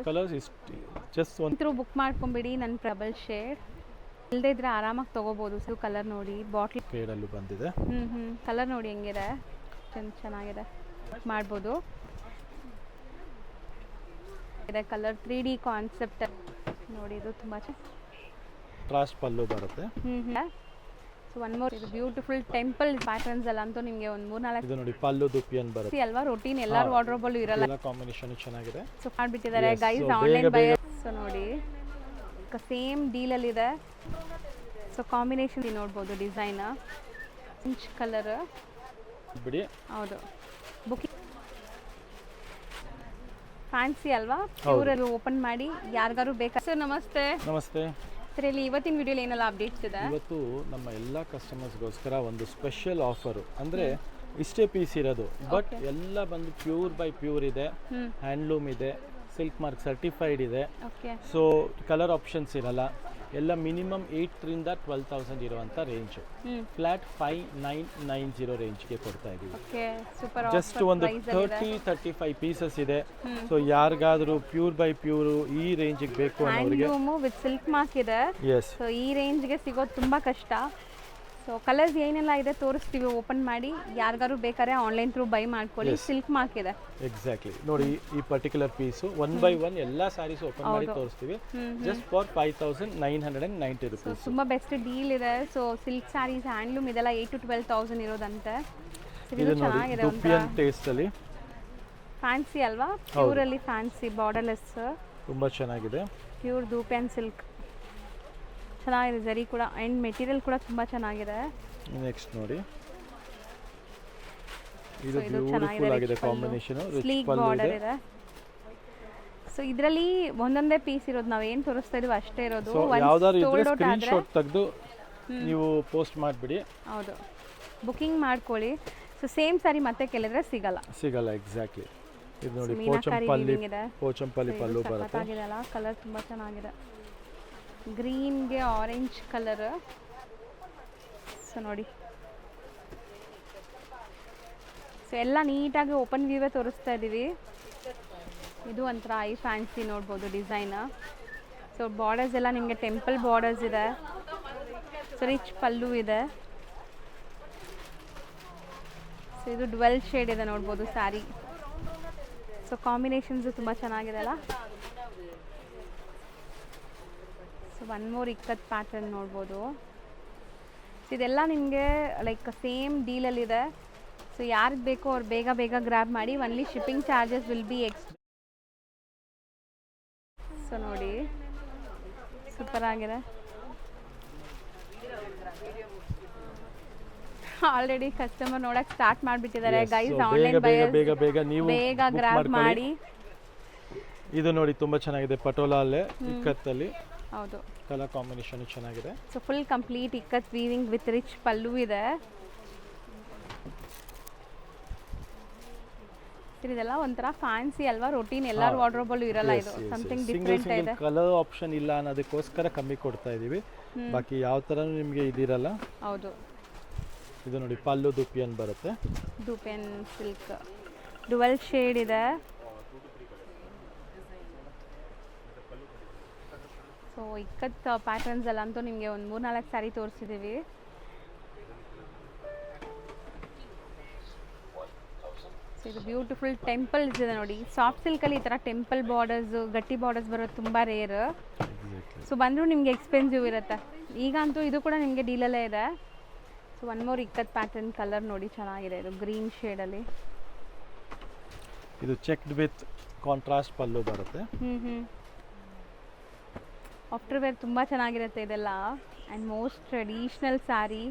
Colours just ಒಂದು book ಮಾಡ್ಕೊಂಬಿಡಿ. ನನ್ನ ಪ್ರಬಲ್ ಶೇಡ್ ಇಲ್ಲದೆ ಇದ್ರೆ ಆರಾಮಾಗಿ ತೊಗೋಬೋದು. ಸೊ ಕಲರ್ ನೋಡಿ, ಬಾಟ್ಲ್ ಶೇಡಲ್ಲೂ ಬಂದಿದೆ. ಕಲರ್ ನೋಡಿ ಹೆಂಗಿದೆ, ಚೆನ್ನಾಗಿದೆ, ಮಾಡ್ಬೋದು. ಇದೆ ಕಲರ್ 3D ಕಾನ್ಸೆಪ್ಟ್ ನೋಡಿ, ಇದು ತುಂಬ ಟ್ರಾಸ್ಟ್ ಪಲ್ಲು ಬರುತ್ತೆ. ಸೊ ಒನ್ ಮೋರ್, ಇದು ಬ್ಯೂಟಿಫುಲ್ ಟೆಂಪಲ್ ಪ್ಯಾಟರ್ನ್ಸ್ ಎಲ್ಲ ಅಂತೂ ನಿಮಗೆ ಒಂದು 3-4 ಇದು ನೋಡಿ ಪಲ್ಲು ದುಪಿಯನ್ ಬರುತ್ತೆ ಅಲ್ವಾ. ರೊಟೀನ್ ಎಲ್ಲಾರು ವಾರ್ಡ್ರೋಬಲ್ಲೂ ಇರಲ್ಲ. ಎಲ್ಲ ಕಾಂಬಿನೇಷನ್ ಚೆನ್ನಾಗಿದೆ. ಸೊ ಮಾಡಿಬಿಟ್ಟಿದ್ದಾರೆ ಗೈಸ್ ಆನ್ಲೈನ್ ಬಯರ್. ಸೊ ನೋಡಿ ಸೇಮ್ ಡೀಲಲ್ಲಿದೆ. ಸೊ ಕಾಂಬಿನೇಷನ್ ನೋಡ್ಬೋದು, ಡಿಸೈನ್ ಇಂಚ್ ಕಲರ್ ಬಿಡಿ. ಹೌದು, ಬುಕಿಂಗ್ ಫ್ಯಾನ್ಸಿ ಅಲ್ವಾ. ಪ್ಯೂರಲ್ಲಿ ಓಪನ್ ಮಾಡಿ ಯಾರಿಗಾರು ಬೇಕಾ. ಸರ್ ನಮಸ್ತೆ. ನಮಸ್ತೆ ಸರ್, ಇಲ್ಲಿ ಇವತ್ತಿನ ವಿಡಿಯೋಲಿ ಏನೆಲ್ಲ ಅಪ್ಡೇಟ್ಸ್ ಇದೆ? ಇವತ್ತು ನಮ್ಮ ಎಲ್ಲ ಕಸ್ಟಮರ್ಸ್ಗೋಸ್ಕರ ಒಂದು ಸ್ಪೆಷಲ್ ಆಫರು, ಅಂದರೆ ಇಷ್ಟೇ ಪೀಸ್ ಇರೋದು, ಬಟ್ ಎಲ್ಲ ಬಂದು ಪ್ಯೂರ್ ಬೈ ಪ್ಯೂರ್ ಇದೆ, ಹ್ಯಾಂಡ್ಲೂಮ್ ಇದೆ, ಸಿಲ್ಕ್ ಮಾರ್ಕ್ ಸರ್ಟಿಫೈಡ್ ಇದೆ. ಸೊ ಕಲರ್ ಆಪ್ಷನ್ಸ್ ಇರಲ್ಲ. ಎಲ್ಲ ಮಿನಿಮಮ್ 8,000 to 12,000 ಇರುವಂಥ ರೇಂಜು. ಫ್ಲಾಟ್ 5,990 ರೇಂಜ್ಗೆ ಕೊಡ್ತಾ ಇದ್ದೀವಿ. ಜಸ್ಟ್ ಒಂದು 30-35 ಪೀಸಸ್ ಇದೆ. ಸೊ ಯಾರಿಗಾದ್ರೂ ಪ್ಯೂರ್ ಬೈ ಪ್ಯೂರು ಈ ರೇಂಜಿಗೆ ಬೇಕು ಅನ್ನೋರಿಗೆ ವಿತ್ ಸಿಲ್ಕ್ ಮಾರ್ಕ್ ಇದೆ. ಎಸ್, ಸೊ ಈ ರೇಂಜ್ಗೆ ಸಿಗೋದು ತುಂಬ ಕಷ್ಟ. ಸೊ ಕಲರ್ಸ್ ಏನೆಲ್ಲ ಇದೆ ತೋರಿಸ್ತೀವಿ, ಓಪನ್ ಮಾಡಿ ಯಾರಿಗಾರು ಬೇಕಾದ್ರೆ ಆನ್ಲೈನ್ ಥ್ರೂ ಬೈ ಮಾಡ್ಕೊಳ್ಳಿ. ಸಿಲ್ಕ್ ಮಾರ್ಕ್ ಇದೆ. ಎಕ್ಸಾಕ್ಟ್ಲಿ ನೋಡಿ, ಈ ಪರ್ಟಿಕ್ಯುಲರ್ ಪೀಸು 1 by 1 ಎಲ್ಲ ಸ್ಯಾರೀಸ್ ಓಪನ್ ಮಾಡಿ ತೋರಿಸ್ತೀವಿ. Just for 5,990 rupees. ತುಂಬ ಬೆಸ್ಟ್ ಡೀಲ್ ಇದೆ. ಸೊ ಸಿಲ್ಕ್ ಸ್ಯಾರೀಸ್, ಹ್ಯಾಂಡ್ಲೂಮ್ ಇದೆಲ್ಲ 8,000 to 12,000 ಇರೋದಂತೆ. ಇದು ಚೆನ್ನಾಗಿದೆ. ದುಪಿಯನ್ ಟೇಸ್ಟ್ ಅಲ್ಲಿ ಫ್ಯಾನ್ಸಿ ಅಲ್ವಾ, ಪ್ಯೂರಲ್ಲಿ ಫ್ಯಾನ್ಸಿ ಬಾರ್ಡರ್ಲೆಸ್, ತುಂಬ ಚೆನ್ನಾಗಿದೆ. ಪ್ಯೂರ್ ದುಪಿಯನ್ ಸಿಲ್ಕ್ ಚೆನ್ನಾಗಿದೆ. ಜರಿ ಕೂಡ ಆ್ಯಂಡ್ ಮೆಟೀರಿಯಲ್ ಕೂಡ ತುಂಬ ಚೆನ್ನಾಗಿದೆ. ನೆಕ್ಸ್ಟ್ ನೋಡಿ, ಇದು ಬ್ಯೂಟಿಫುಲ್ ಆಗಿದೆ ಕಾಂಬಿನೇಷನ್, ಸ್ಲೀಕ್ ಬಾರ್ಡರ್ ಇದೆ. ಸೊ ಇದರಲ್ಲಿ ಒಂದೊಂದೇ ಪೀಸ್ ಇರೋದು, ನಾವು ಏನು ತೋರಿಸ್ತಾ ಇದೀವಿ ಅಷ್ಟೇ ಇರೋದು. ಯಾವ್ದಾದ್ರು ಇದ್ರೆ ಸ್ಕ್ರೀನ್ ಶಾಟ್ ತೆಗೆದು ನೀವು ಪೋಸ್ಟ್ ಮಾಡಿಬಿಡಿ. ಹೌದು, ಬುಕಿಂಗ್ ಮಾಡ್ಕೊಳ್ಳಿ. ಸೊ ಸೇಮ್ ಸಾರಿ ಮತ್ತೆ ಕೇಳಿದ್ರೆ ಸಿಗಲ್ಲ. ಎಕ್ಸಾಕ್ಟ್ಲಿ. ಇದು ನೋಡಿ ಪೋಚಂಪಲ್ಲಿ ಪಲ್ಲು ಬರುತ್ತೆ. ಕಲರ್ ತುಂಬ ಚೆನ್ನಾಗಿದೆ. ಗ್ರೀನ್ಗೆ ಆರೆಂಜ್ ಕಲರ್. ಸೊ ನೋಡಿ, ಸೊ ಎಲ್ಲ ನೀಟಾಗಿ ಓಪನ್ ವ್ಯೂವೇ ತೋರಿಸ್ತಾ ಇದ್ದೀವಿ. ಇದು ಒಂಥರ ಐ ಫ್ಯಾನ್ಸಿ ನೋಡ್ಬೋದು ಡಿಸೈನ್. ಸೊ ಬಾರ್ಡರ್ಸ್ ಎಲ್ಲ ನಿಮಗೆ ಟೆಂಪಲ್ ಬಾರ್ಡರ್ಸ್ ಇದೆ. ಸೊ ರಿಚ್ ಪಲ್ಲು ಇದೆ. ಸೊ ಇದು 12 ಶೇಡ್ ಇದೆ ನೋಡ್ಬೋದು ಸ್ಯಾರಿ. ಸೊ ಕಾಂಬಿನೇಷನ್ಸ್ ತುಂಬ ಚೆನ್ನಾಗಿದೆ ಅಲ್ಲ. So one more ikat pattern ನೋಡ್ಬೋದು. ಸೊ ಇದೆಲ್ಲ ನಿಮಗೆ ಲೈಕ್ ಸೇಮ್ ಡೀಲಲ್ಲಿದೆ. ಸೊ ಯಾರಿಗೆ ಬೇಕೋ ಅವ್ರು ಬೇಗ ಗ್ರ್ಯಾಬ್ ಮಾಡಿ. Only shipping charges will be extra. So ನೋಡಿ, ಸೂಪರ್ ಆಗಿದೆ. ಆಲ್ರೆಡಿ ಕಸ್ಟಮರ್ ನೋಡಕ್ ಸ್ಟಾರ್ಟ್ ಮಾಡಿಬಿಟ್ಟಿದ್ದಾರೆ ಗೈಸ್. ಆನ್ಲೈನ್ ಬೇಗ ಗ್ರ್ಯಾಬ್ ಮಾಡಿ. ಇದು ನೋಡಿ ತುಂಬ ಚೆನ್ನಾಗಿದೆ, ಪಟೋಲಾಲೆ ಇಕ್ಕತ್ತಲ್ಲಿ. ಹೌದು, ಕಲರ್ ಕಾಂಬಿನೇಷನ್ ಚೆನ್ನಾಗಿದೆ. So full complete ikat weaving with rich pallu ಇದೆ. ಇದೆಲ್ಲ ಒಂಥರ ಫ್ಯಾನ್ಸಿ ಅಲ್ವಾ. ರೊಟೀನ್ ಎಲ್ಲಾರು ವಾರ್ಡ್ರೋಬಲ್ಲೂ ಇರಲ್ಲ. ಇದು ಸಮಥಿಂಗ್ ಡಿಫರೆಂಟ್ ಇದೆ. ಕಲರ್ ಆಪ್ಷನ್ ಇಲ್ಲ ಅನ್ನೋದಕ್ಕೋಸ್ಕರ ಕಮ್ಮಿ ಕೊಡ್ತಾ ಇದೀವಿ. ಬಾಕಿ ಯಾವ ಥರನೂ ನಿಮಗೆ ಇದಿರಲ್ಲ. ಹೌದು, ಇದು ನೋಡಿ ಪಲ್ಲು ದುಪಿಯನ್ ಬರುತ್ತೆ. ದುಪಿಯನ್ ಸಿಲ್ಕ್ 12 ಶೇಡ್ ಇದೆ. ಸೊ ಇಕ್ಕತ್ ಪ್ಯಾಟರ್ನ್ಸ್ ಎಲ್ಲ ಅಂತೂ ನಿಮಗೆ ಒಂದು 3-4 ಸ್ಯಾರಿ ತೋರಿಸಿದ್ದೀವಿ. ಸೊ ಇದು ಬ್ಯೂಟಿಫುಲ್ ಟೆಂಪಲ್ಸ್ ಇದೆ ನೋಡಿ. ಸಾಫ್ಟ್ ಸಿಲ್ಕಲ್ಲಿ ಈ ಥರ ಟೆಂಪಲ್ ಬಾರ್ಡರ್ಸ್, ಗಟ್ಟಿ ಬಾರ್ಡರ್ಸ್ ಬರೋದು ತುಂಬ ರೇರ್. ಸೊ ಬಂದರೂ ನಿಮಗೆ ಎಕ್ಸ್ಪೆನ್ಸಿವ್ ಇರುತ್ತೆ. ಈಗಂತೂ ಇದು ಕೂಡ ನಿಮಗೆ ಡೀಲಲ್ಲೇ ಇದೆ. So one more ikat pattern colour ನೋಡಿ, ಚೆನ್ನಾಗಿದೆ. ಇದು ಗ್ರೀನ್ ಶೇಡಲ್ಲಿ. ಇದು ಚೆಕ್ಡ್ ವಿತ್ ಕಾಂಟ್ರಾಸ್ಟ್ ಪಲ್ಲು ಬರುತ್ತೆ. ಆಫ್ಟರ್ ವೇರ್ ತುಂಬ ಚೆನ್ನಾಗಿರುತ್ತೆ ಇದೆಲ್ಲ. And most traditional sari.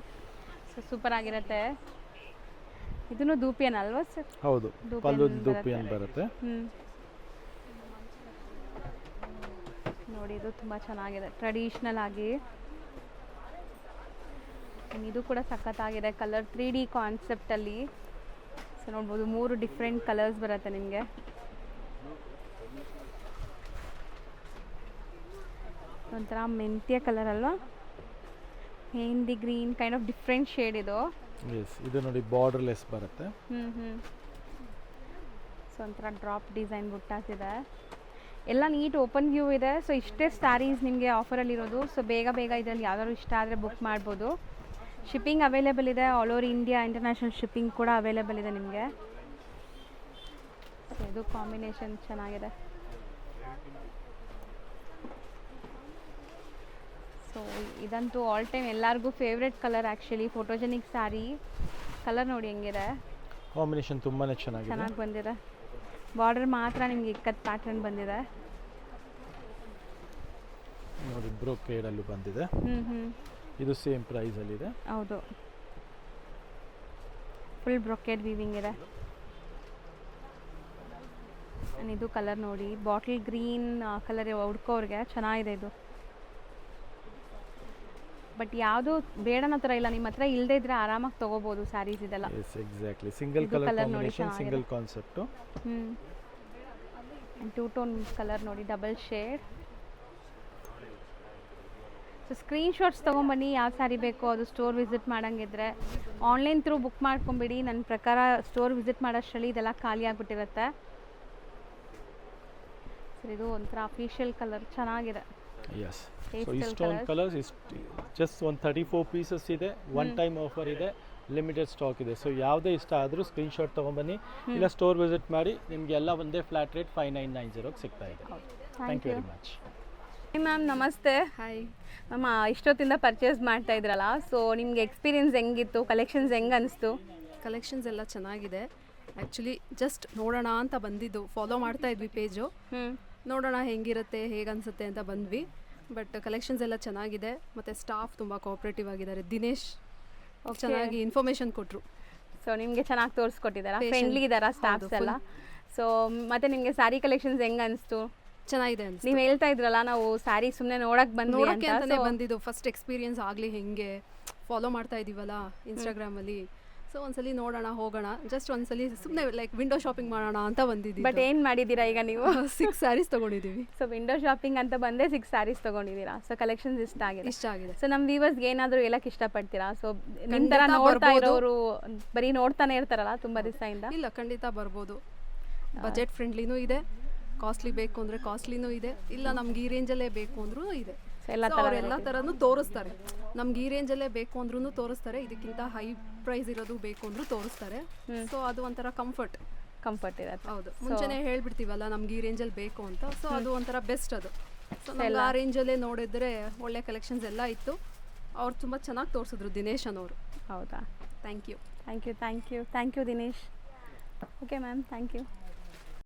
So super ಆಗಿರುತ್ತೆ. ಇದನ್ನು ದುಪಿಯನ್ ಅಲ್ವಾ ಸರ್? ಹೌದು, ಪಲ್ಲು ದುಪಿಯನ್ ಬರುತ್ತೆ. ನೋಡಿ, ಇದು ತುಂಬ ಚೆನ್ನಾಗಿದೆ ಟ್ರೆಡಿಷ್ನಲ್ ಆಗಿ. ಇದು ಕೂಡ ಸಖತ್ತಾಗಿದೆ. Colour 3D ಕಾನ್ಸೆಪ್ಟಲ್ಲಿ. ಸೊ ನೋಡ್ಬೋದು 3 ಡಿಫ್ರೆಂಟ್ ಕಲರ್ಸ್ ಬರುತ್ತೆ ನಿಮಗೆ. ಒಂಥರ ಮೆಂತ್ಯ ಕಲರ್ ಅಲ್ವಾ, mehndi green kind of different shade ಇದು. ಇದು ನೋಡಿ ಬಾರ್ಡರ್ಲೆಸ್ ಬರುತ್ತೆ. ಸೊ ಒಂಥರ ಡ್ರಾಪ್ ಡಿಸೈನ್ ಬುಟ್ಟಾಸ್ ಇದೆ. ಎಲ್ಲ ನೀಟ್ ಓಪನ್ ವ್ಯೂ ಇದೆ. ಸೊ ಇಷ್ಟೇ ಸ್ಯಾರೀಸ್ ನಿಮಗೆ ಆಫರಲ್ಲಿರೋದು. ಸೊ ಬೇಗ ಬೇಗ ಇದರಲ್ಲಿ ಯಾವ್ದಾದ್ರು ಇಷ್ಟ ಆದರೆ ಬುಕ್ ಮಾಡ್ಬೋದು. ಶಿಪ್ಪಿಂಗ್ ಅವೈಲೇಬಲ್ ಇದೆ, all over India international shipping ಕೂಡ ಅವೈಲೇಬಲ್ ಇದೆ ನಿಮಗೆ. ಸೊ ಇದು ಕಾಂಬಿನೇಷನ್ ಚೆನ್ನಾಗಿದೆ. ಸೊ ಇದಂತೂ ಆಲ್ ಟೈಮ್ ಎಲ್ಲರಿಗೂ favourite colour actually, photogenic sari. Colour ನೋಡಿ ಹೆಂಗಿದೆ, ಕಾಂಬಿನೇಷನ್ ತುಂಬಾ ಚೆನ್ನಾಗಿದೆ. ಚೆನ್ನಾಗಿ ಬಂದಿದೆ. ಬಾರ್ಡರ್ ಮಾತ್ರ ನಿಮಗೆ ಇಕ್ಕತ್ ಪ್ಯಾಟರ್ನ್ ಬಂದಿದೆ ನೋಡಿ, ಬ್ರೋಕೇಡಲ್ಲೂ ಬಂದಿದೆ. ಹ್ಞೂ ಇದು ಸೇಮ್ ಪ್ರೈಸಲ್ಲಿದೆ. ಹೌದು, ಫುಲ್ ಬ್ರೊಕೇಡ್ ವೀವಿಂಗ್ ಇದೆ. ಆ್ಯಂಡ್ ಇದು ಕಲರ್ ನೋಡಿ, ಬಾಟಲ್ ಗ್ರೀನ್ ಕಲರ್ ಹುಡ್ಕೋರ್ಗೆ ಚೆನ್ನಾಗಿದೆ ಇದು. ಬಟ್ ಯಾವುದು ಬೇಡನ ಥರ ಇಲ್ಲ, ನಿಮ್ಮ ಹತ್ರ ಇಲ್ಲದೇ ಇದ್ರೆ ಆರಾಮಾಗಿ ತೊಗೋಬೋದು ಸ್ಯಾರೀಸ್ ಇದೆಲ್ಲ. Yes exactly, single colour combination, single concept. And 2 tone colour ನೋಡಿ, ಡಬಲ್ ಶೇಡ್. ಸೊ ಸ್ಕ್ರೀನ್ಶಾಟ್ಸ್ ತೊಗೊಂಬನ್ನಿ, ಯಾವ ಸ್ಯಾರಿ ಬೇಕೋ ಅದು. ಸ್ಟೋರ್ ವಿಸಿಟ್ ಮಾಡೋಂಗಿದ್ರೆ ಆನ್ಲೈನ್ ಥ್ರೂ ಬುಕ್ ಮಾಡ್ಕೊಂಬಿಡಿ. ನನ್ನ ಪ್ರಕಾರ ಸ್ಟೋರ್ ವಿಸಿಟ್ ಮಾಡೋಷ್ಟರಲ್ಲಿ ಇದೆಲ್ಲ ಖಾಲಿ ಆಗಿಬಿಟ್ಟಿರುತ್ತೆ. ಸರ್ ಇದು ಒಂಥರ ಅಫಿಷಿಯಲ್ ಕಲರ್, ಚೆನ್ನಾಗಿದೆ. ಎಸ್, ಸೊ ಇಷ್ಟೊಂದು ಕಲರ್ಸ್ ಜಸ್ಟ್ ಒಂದು 34 ಪೀಸಸ್ ಇದೆ. ಒನ್ ಟೈಮ್ ಆಫರ್ ಇದೆ, ಲಿಮಿಟೆಡ್ ಸ್ಟಾಕ್ ಇದೆ. ಸೊ ಯಾವುದೇ ಇಷ್ಟ ಆದರೂ ಸ್ಕ್ರೀನ್ಶಾಟ್ ತೊಗೊಂಬನ್ನಿ, ಇಲ್ಲ ಸ್ಟೋರ್ ವಿಸಿಟ್ ಮಾಡಿ. ನಿಮಗೆ ಎಲ್ಲ ಒಂದೇ ಫ್ಲಾಟ್ ರೇಟ್ 5990 ಸಿಗ್ತಾ ಇದೆ. Thank you very much. Ma'am ನಮಸ್ತೆ. ಹಾಯ್ ಮ್ಯಾಮ್, ಇಷ್ಟೊತ್ತಿಂದ ಪರ್ಚೇಸ್ ಮಾಡ್ತಾ ಇದ್ರಲ್ಲ, ಸೊ ನಿಮ್ಗೆ ಎಕ್ಸ್ಪೀರಿಯನ್ಸ್ ಹೆಂಗಿತ್ತು, ಕಲೆಕ್ಷನ್ಸ್ ಹೆಂಗೆ ಅನಿಸ್ತು? ಕಲೆಕ್ಷನ್ಸ್ ಎಲ್ಲ ಚೆನ್ನಾಗಿದೆ. ಆ್ಯಕ್ಚುಲಿ ಜಸ್ಟ್ ನೋಡೋಣ ಅಂತ ಬಂದಿದ್ದು, ಫಾಲೋ ಮಾಡ್ತಾ ಇದ್ವಿ ಪೇಜು, ನೋಡೋಣ ಹೆಂಗಿರುತ್ತೆ ಹೇಗೆ ಅನಿಸುತ್ತೆ ಅಂತ ಬಂದ್ವಿ. ಬಟ್ ಕಲೆಕ್ಷನ್ಸ್ ಎಲ್ಲ ಚೆನ್ನಾಗಿದೆ, ಮತ್ತು ಸ್ಟಾಫ್ ತುಂಬ ಕೋಆಪ್ರೇಟಿವ್ ಆಗಿದ್ದಾರೆ. ದಿನೇಶ್ ಚೆನ್ನಾಗಿ ಇನ್ಫಾರ್ಮೇಷನ್ ಕೊಟ್ಟರು. ಸೊ ನಿಮಗೆ ಚೆನ್ನಾಗಿ ತೋರಿಸ್ಕೊಟ್ಟಿದ್ದಾರಾ, ಫ್ರೆಂಡ್ಲಿ ಇದ್ದಾರಾ ಸ್ಟಾಫ್ಸ್ ಎಲ್ಲ? ಸೊ ಮತ್ತೆ ನಿಮಗೆ ಸ್ಯಾರಿ ಕಲೆಕ್ಷನ್ಸ್ ಹೆಂಗೆ ಅನಿಸ್ತು? ಚೆನ್ನಾಗಿದೆ ಅನ್ಸುತ್ತೆ. ನೀವು ಹೇಳ್ತಾ ಇದ್ರಲ್ಲ, ನಾವು ಸ್ಯಾರಿ ಸುಮ್ಮನೆ ನೋಡಕ್ಕೆ ನೋಡೋಕ್ಕೆ ಅಂತಲೇ ಬಂದ್ವಿ. ಬಂದಿದ್ದು. ಫಸ್ಟ್ ಎಕ್ಸ್ಪೀರಿಯನ್ಸ್ ಆಗಲಿ, ಹೆಂಗೆ ಫಾಲೋ ಮಾಡ್ತಾ ಇದ್ದೀವಲ್ಲ ಇನ್ಸ್ಟಾಗ್ರಾಮಲ್ಲಿ, ಸೊ ಒಂದ್ಸಲಿ ನೋಡೋಣ ಹೋಗೋಣ, ಜಸ್ಟ್ ಒಂದ್ಸಲಿ ಸುಮ್ಮನೆ ಲೈಕ್ ವಿಂಡೋ ಶಾಪಿಂಗ್ ಮಾಡೋಣ ಅಂತ ಬಂದಿದ್ದೀವಿ. ಬಟ್ ಏನು ಮಾಡಿದ್ದೀರಾ ಈಗ ನೀವು? 6 ಸ್ಯಾರೀಸ್ ತೊಗೊಂಡಿದ್ದೀವಿ. ಸೊ ವಿಂಡೋ ಶಾಪಿಂಗ್ ಅಂತ ಬಂದೇ 6 ಸ್ಯಾರೀಸ್ ತೊಗೊಂಡಿದ್ದೀರಾ. ಸೊ ಕಲೆಕ್ಷನ್ಸ್ ಇಷ್ಟ ಆಗಿದೆ. ಆಗಿದೆ. ಸೊ ನಮ್ಮ ವ್ಯೂವರ್ಸ್ಗೆ ಏನಾದರೂ ಹೇಳಕ್ಕೆ ಇಷ್ಟಪಡ್ತೀರಾ? ಸೊ ನಿಮ್ಮ ಥರ ನೋಡ್ತಾ ಇರೋರು ಬರೀ ನೋಡ್ತಾನೆ ಇರ್ತಾರಲ್ಲ ತುಂಬ ದಿವಸದಿಂದ. ಇಲ್ಲ, ಖಂಡಿತ ಬರ್ಬೋದು. ಬಜೆಟ್ ಫ್ರೆಂಡ್ಲಿನೂ ಇದೆ, ಕಾಸ್ಟ್ಲಿ ಬೇಕು ಅಂದರೆ ಕಾಸ್ಟ್ಲಿನೂ ಇದೆ, ಇಲ್ಲ ನಮ್ಗೆ ಈ ರೇಂಜಲ್ಲೇ ಬೇಕು ಅಂದ್ರೂ ಇದೆ. ಎಲ್ಲ ಥರನೂ ತೋರಿಸ್ತಾರೆ. ನಮ್ಗೆ ಈ ರೇಂಜಲ್ಲೇ ಬೇಕು ಅಂದ್ರೂ ತೋರಿಸ್ತಾರೆ, ಇದಕ್ಕಿಂತ ಹೈ ಪ್ರೈಸ್ ಇರೋದು ಬೇಕು ಅಂದ್ರೂ ತೋರಿಸ್ತಾರೆ. ಸೊ ಅದು ಒಂಥರ ಕಂಫರ್ಟ್ ಇರುತ್ತೆ. ಹೌದು, ಮುಂಚೆನೇ ಹೇಳ್ಬಿಡ್ತೀವಲ್ಲ ನಮ್ಗೆ ಈ ರೇಂಜಲ್ಲಿ ಬೇಕು ಅಂತ. ಸೊ ಅದು ಒಂಥರ ಬೆಸ್ಟ್ ಅದು. ಸೊ ನಮ್ಗೆ ಆ ರೇಂಜಲ್ಲೇ ನೋಡಿದ್ರೆ ಒಳ್ಳೆ ಕಲೆಕ್ಷನ್ಸ್ ಎಲ್ಲ ಇತ್ತು. ಅವ್ರು ತುಂಬ ಚೆನ್ನಾಗಿ ತೋರಿಸಿದ್ರು, ದಿನೇಶ್ ಅನ್ನೋರು. ಹೌದಾ? Thank you Dinesh. Okay ma'am, thank you.